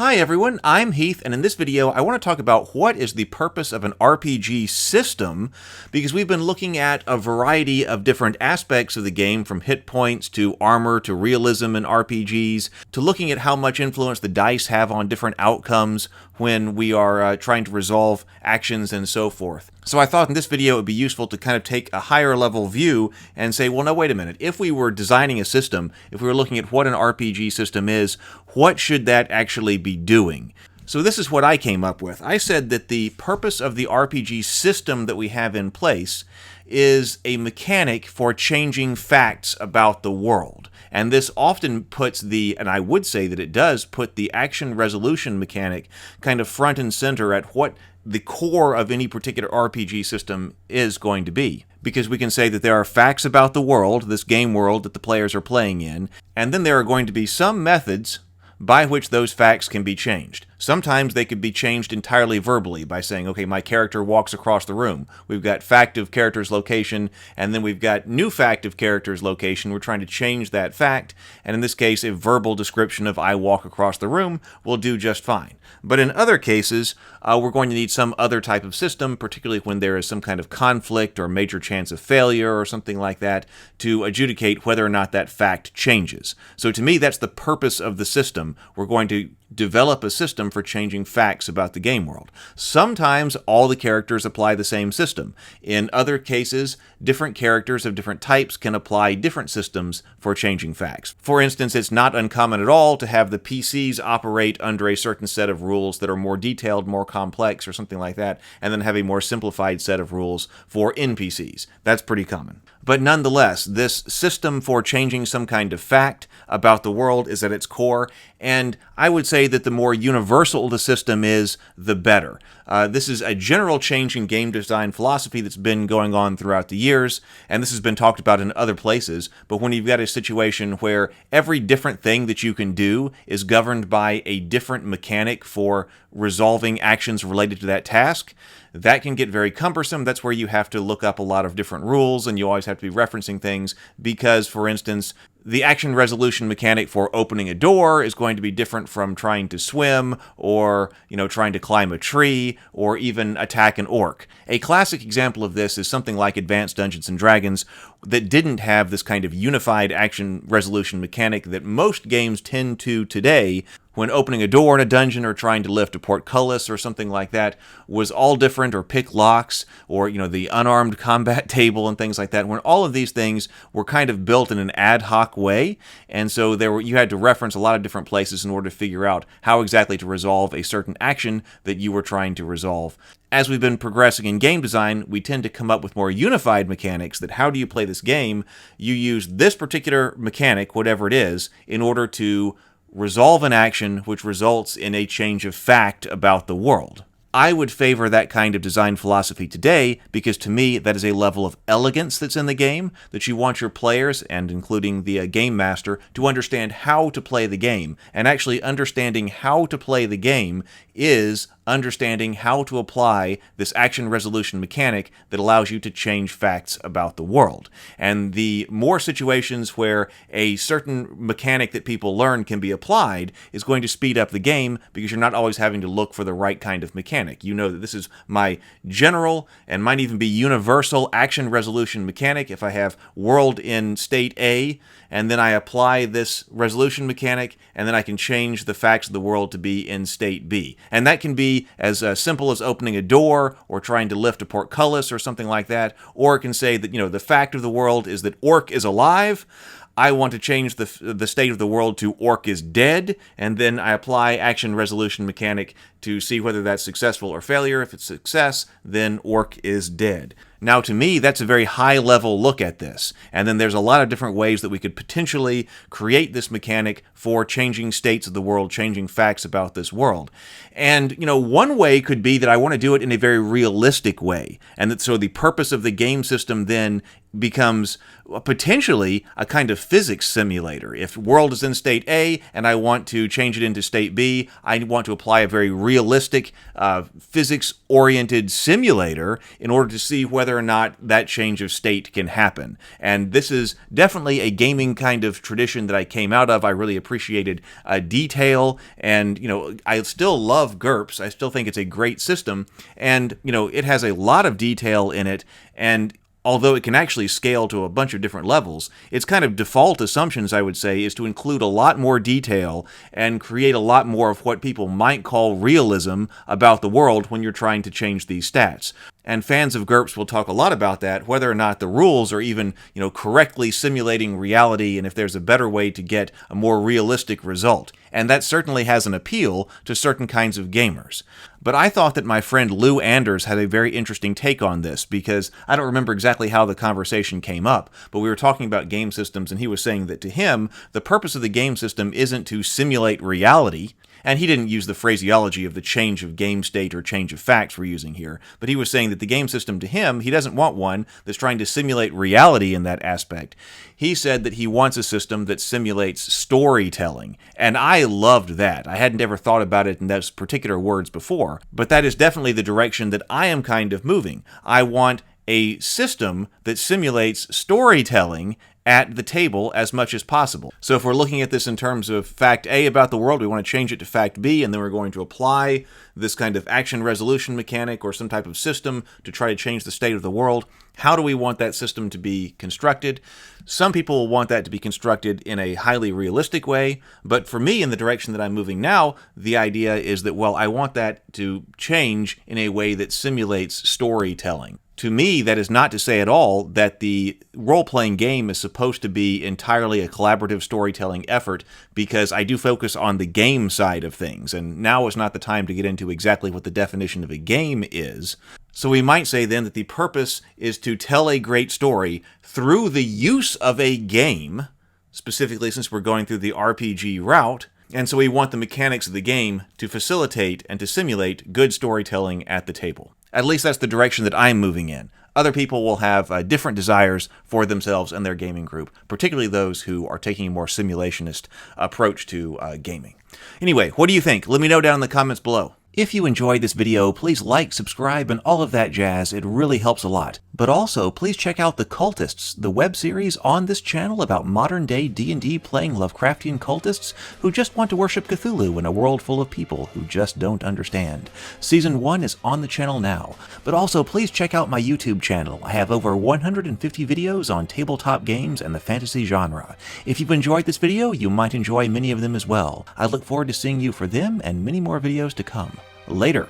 Hi everyone, I'm Heath, and in this video I want to talk about what is the purpose of an RPG system, because we've been looking at a variety of different aspects of the game, from hit points to armor to realism in RPGs, to looking at how much influence the dice have on different outcomes when we are trying to resolve actions and so forth. So I thought in this video it would be useful to kind of take a higher level view and say, well, no, wait a minute. If we were designing a system, if we were looking at what an RPG system is, what should that actually be doing? So this is what I came up with. I said that the purpose of the RPG system that we have in place is a mechanic for changing facts about the world. And this often puts and I would say that it does put the action resolution mechanic kind of front and center at what the core of any particular RPG system is going to be. Because we can say that there are facts about the world, this game world that the players are playing in, and then there are going to be some methods by which those facts can be changed. Sometimes they could be changed entirely verbally by saying, okay, my character walks across the room. We've got fact of character's location, and then we've got new fact of character's location. We're trying to change that fact, and in this case, a verbal description of I walk across the room will do just fine. But in other cases, we're going to need some other type of system, particularly when there is some kind of conflict or major chance of failure or something like that, to adjudicate whether or not that fact changes. So to me, that's the purpose of the system. We're going to develop a system for changing facts about the game world. Sometimes all the characters apply the same system. In other cases, different characters of different types can apply different systems for changing facts. For instance, it's not uncommon at all to have the PCs operate under a certain set of rules that are more detailed, more complex, or something like that, and then have a more simplified set of rules for NPCs. That's pretty common. But nonetheless, this system for changing some kind of fact about the world is at its core, and I would say that the more universal the system is, the better. This is a general change in game design philosophy that's been going on throughout the years, and this has been talked about in other places, but when you've got a situation where every different thing that you can do is governed by a different mechanic for resolving actions related to that task, that can get very cumbersome. That's where you have to look up a lot of different rules, and you always have to be referencing things because, for instance, the action resolution mechanic for opening a door is going to be different from trying to swim or, trying to climb a tree or even attack an orc. A classic example of this is something like Advanced Dungeons & Dragons that didn't have this kind of unified action resolution mechanic that most games tend to today. When opening a door in a dungeon or trying to lift a portcullis or something like that was all different, or pick locks, or the unarmed combat table and things like that, when all of these things were kind of built in an ad hoc way, and so you had to reference a lot of different places in order to figure out how exactly to resolve a certain action that you were trying to resolve. As we've been progressing in game design, we tend to come up with more unified mechanics that how do you play this game? You use this particular mechanic, whatever it is, in order to resolve an action which results in a change of fact about the world. I would favor that kind of design philosophy today because to me that is a level of elegance that's in the game that you want your players, and including the game master, to understand how to play the game. And actually understanding how to play the game is understanding how to apply this action resolution mechanic that allows you to change facts about the world. And the more situations where a certain mechanic that people learn can be applied is going to speed up the game because you're not always having to look for the right kind of mechanic. You know that this is my general and might even be universal action resolution mechanic. If I have world in state A, and then I apply this resolution mechanic, and then I can change the facts of the world to be in state B. And that can be as simple as opening a door or trying to lift a portcullis or something like that. Or it can say that, the fact of the world is that orc is alive. I want to change the state of the world to orc is dead, and then I apply action resolution mechanic to see whether that's successful or failure. If it's success, then orc is dead. Now, to me, that's a very high-level look at this, and then there's a lot of different ways that we could potentially create this mechanic for changing states of the world, changing facts about this world. And, one way could be that I want to do it in a very realistic way, and so the purpose of the game system then becomes potentially a kind of physics simulator. If world is in state A and I want to change it into state B, I want to apply a very realistic physics-oriented simulator in order to see whether or not that change of state can happen. And this is definitely a gaming kind of tradition that I came out of. I really appreciated detail, and I still love GURPS. I still think it's a great system, and it has a lot of detail in it, and although it can actually scale to a bunch of different levels, its kind of default assumptions, I would say, is to include a lot more detail and create a lot more of what people might call realism about the world when you're trying to change these stats. And fans of GURPS will talk a lot about that, whether or not the rules are even, correctly simulating reality, and if there's a better way to get a more realistic result. And that certainly has an appeal to certain kinds of gamers. But I thought that my friend Lou Anders had a very interesting take on this, because I don't remember exactly how the conversation came up, but we were talking about game systems, and he was saying that to him, the purpose of the game system isn't to simulate reality. And he didn't use the phraseology of the change of game state or change of facts we're using here, but he was saying that the game system to him, he doesn't want one that's trying to simulate reality in that aspect. He said that he wants a system that simulates storytelling, and I loved that. I hadn't ever thought about it in those particular words before, but that is definitely the direction that I am kind of moving. I want a system that simulates storytelling at the table as much as possible. So if we're looking at this in terms of fact A about the world, we want to change it to fact B, and then we're going to apply this kind of action resolution mechanic or some type of system to try to change the state of the world. How do we want that system to be constructed? Some people will want that to be constructed in a highly realistic way, but for me, in the direction that I'm moving now, the idea is that, well, I want that to change in a way that simulates storytelling. To me, that is not to say at all that the role-playing game is supposed to be entirely a collaborative storytelling effort, because I do focus on the game side of things, and now is not the time to get into exactly what the definition of a game is. So we might say then that the purpose is to tell a great story through the use of a game, specifically since we're going through the RPG route, and so we want the mechanics of the game to facilitate and to simulate good storytelling at the table. At least that's the direction that I'm moving in. Other people will have different desires for themselves and their gaming group, particularly those who are taking a more simulationist approach to gaming. Anyway, what do you think? Let me know down in the comments below. If you enjoyed this video, please like, subscribe, and all of that jazz. It really helps a lot. But also, please check out The Cultists, the web series on this channel about modern-day D&D playing Lovecraftian cultists who just want to worship Cthulhu in a world full of people who just don't understand. Season 1 is on the channel now. But also, please check out my YouTube channel. I have over 150 videos on tabletop games and the fantasy genre. If you've enjoyed this video, you might enjoy many of them as well. I look forward to seeing you for them and many more videos to come. Later.